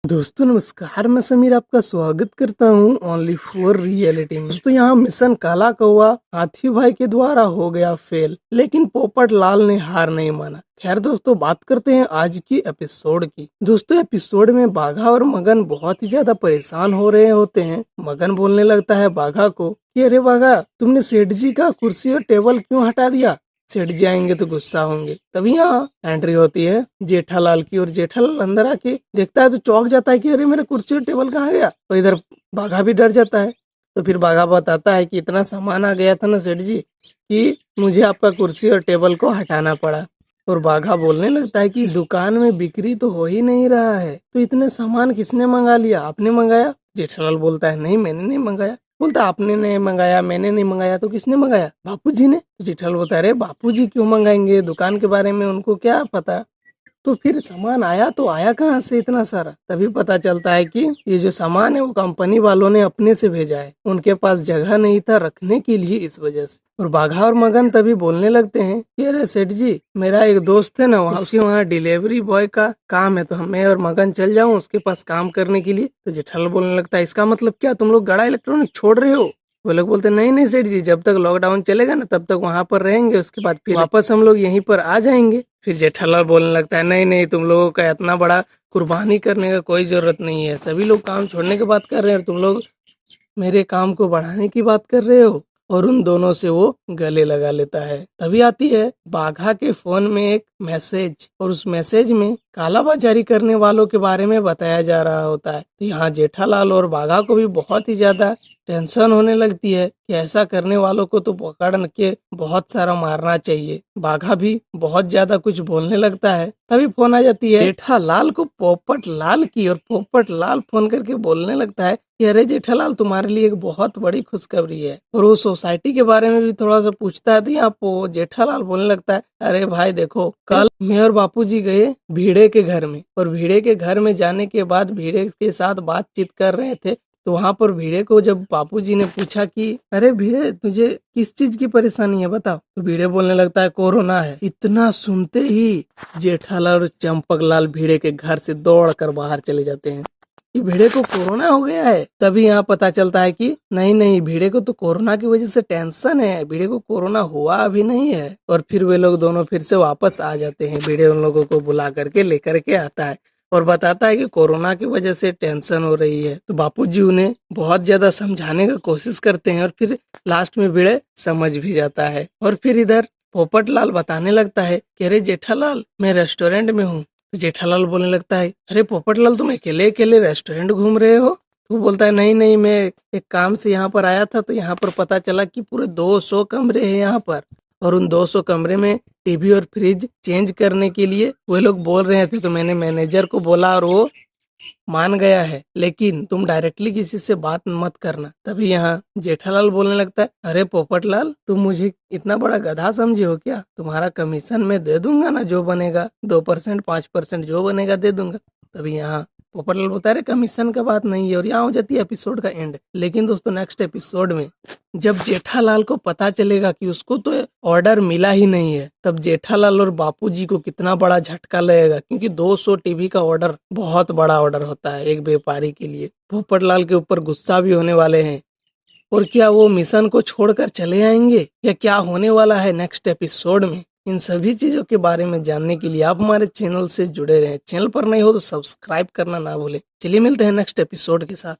दोस्तों नमस्कार, मैं समीर आपका स्वागत करता हूं ओनली फॉर रियलिटी में। दोस्तों यहाँ मिशन काला कौवा हाथी भाई के द्वारा हो गया फेल, लेकिन पोपट लाल ने हार नहीं माना। खैर दोस्तों, बात करते हैं आज की एपिसोड की। दोस्तों एपिसोड में बाघा और मगन बहुत ही ज्यादा परेशान हो रहे होते हैं। मगन बोलने लगता है बाघा को कि अरे बाघा, तुमने सेठ जी का कुर्सी और टेबल क्यों हटा दिया? सेठ जी आएंगे तो गुस्सा होंगे। तभी यहाँ एंट्री होती है जेठालाल की, और जेठालाल अंदर आके देखता है तो चौंक जाता है कि अरे मेरा कुर्सी और टेबल कहाँ गया। तो इधर बाघा भी डर जाता है। तो फिर बाघा बताता है कि इतना सामान आ गया था ना सेठ जी कि मुझे आपका कुर्सी और टेबल को हटाना पड़ा। और बाघा बोलने लगता है कि इस दुकान में बिक्री तो हो ही नहीं रहा है, तो इतने सामान किसने मंगा लिया? आपने मंगाया? जेठालाल बोलता है नहीं, मैंने नहीं मंगाया। बोलता आपने नहीं मंगाया, मैंने नहीं मंगाया, तो किसने मंगाया? बापूजी ने। तो जेठालाल बोलता है अरे बापूजी क्यों मंगाएंगे, दुकान के बारे में उनको क्या पता। तो फिर सामान आया तो आया कहाँ से इतना सारा? तभी पता चलता है कि ये जो सामान है वो कंपनी वालों ने अपने से भेजा है, उनके पास जगह नहीं था रखने के लिए, इस वजह से। और बाघा और मगन तभी बोलने लगते हैं कि अरे सेठ जी, मेरा एक दोस्त है ना, उसके वहाँ डिलीवरी बॉय का काम है, तो मैं और मगन चल जाऊँ उसके पास काम करने के लिए। तो जेठालाल बोलने लगता है इसका मतलब क्या, तुम लोग गड़ा इलेक्ट्रॉनिक छोड़ रहे हो? वो लोग बोलते नहीं नहीं सेठ जी, जब तक लॉकडाउन चलेगा ना तब तक वहां पर रहेंगे, उसके बाद फिर वापस हम लोग यहीं पर आ जाएंगे। फिर जेठालाल बोलने लगता है नहीं नहीं, तुम लोगों का इतना बड़ा कुर्बानी करने का कोई जरूरत नहीं है। सभी लोग काम छोड़ने की बात कर रहे हैं और तुम लोग मेरे काम को बढ़ाने की बात कर रहे हो। और उन दोनों से वो गले लगा लेता है। तभी आती है बाघा के फोन में एक मैसेज, और उस मैसेज में कालाबाजारी करने वालों के बारे में बताया जा रहा होता है। तो यहाँ जेठालाल और बाघा को भी बहुत ही ज्यादा टेंशन होने लगती है कि ऐसा करने वालों को तो पकड़ के बहुत सारा मारना चाहिए। बाघा भी बहुत ज्यादा कुछ बोलने लगता है। तभी फोन आ जाती है जेठालाल को पोपट लाल की, और पोपट लाल फोन करके बोलने लगता है कि अरे जेठालाल, तुम्हारे लिए एक बहुत बड़ी खुशखबरी है। और वो सोसाइटी के बारे में भी थोड़ा सा पूछता है। तो यहाँ पे जेठालाल बोलने लगता है अरे भाई देखो, कल मैं और बापूजी गए भीड़े के घर में, और भीड़े के घर में जाने के बाद भीड़े के साथ बातचीत कर रहे थे। तो वहां पर भीड़े को जब बापूजी ने पूछा कि अरे भीड़े, तुझे किस चीज की परेशानी है बताओ, तो भीड़े बोलने लगता है कोरोना है। इतना सुनते ही जेठालाल और चंपकलाल भीड़े के घर से दौड़कर बाहर चले जाते हैं कि भीड़े को कोरोना हो गया है। तभी यहाँ पता चलता है कि नहीं नहीं, भीड़े को तो कोरोना की वजह से टेंशन है, भीड़े को कोरोना हुआ अभी नहीं है। और फिर वे लोग दोनों फिर से वापस आ जाते हैं। भीड़े उन लोगों को बुला करके लेकर के आता है और बताता है कि कोरोना की वजह से टेंशन हो रही है। तो बापूजी उन्हें बहुत ज्यादा समझाने का कोशिश करते हैं, और फिर लास्ट में भीड़े समझ भी जाता है। और फिर इधर पोपटलाल बताने लगता है कि अरे जेठालाल, मैं रेस्टोरेंट में हूँ। तो जेठालाल बोलने लगता है अरे पोपटलाल, तुम अकेले अकेले रेस्टोरेंट घूम रहे हो? तो वो बोलता है नहीं नहीं, मैं एक काम से यहाँ पर आया था, तो यहाँ पर पता चला कि पूरे 200 कमरे हैं यहाँ पर, और उन 200 कमरे में टीवी और फ्रिज चेंज करने के लिए वे लोग बोल रहे थे। तो मैंने मैनेजर को बोला और वो मान गया है, लेकिन तुम डायरेक्टली किसी से बात मत करना। तभी यहाँ जेठालाल बोलने लगता है अरे पोपटलाल, तुम मुझे इतना बड़ा गधा समझे हो क्या? तुम्हारा कमीशन मैं दे दूंगा ना, जो बनेगा 2% 5% जो बनेगा दे दूंगा। तभी यहाँ पोपटलाल बोलता है कमीशन का बात नहीं है, और यहाँ हो जाती है एपिसोड का एंड। लेकिन दोस्तों नेक्स्ट एपिसोड में जब जेठालाल को पता चलेगा कि उसको तो ऑर्डर मिला ही नहीं है, तब जेठालाल और बापूजी को कितना बड़ा झटका लगेगा, क्योंकि 200 टीवी का ऑर्डर बहुत बड़ा ऑर्डर होता है एक व्यापारी के लिए। पोपटलाल के ऊपर गुस्सा भी होने वाले हैं। और क्या वो मिशन को छोड़कर चले आएंगे, या क्या होने वाला है नेक्स्ट एपिसोड में? इन सभी चीजों के बारे में जानने के लिए आप हमारे चैनल से जुड़े रहें। चैनल पर नहीं हो तो सब्सक्राइब करना ना भूलें। चलिए मिलते हैं नेक्स्ट एपिसोड के साथ।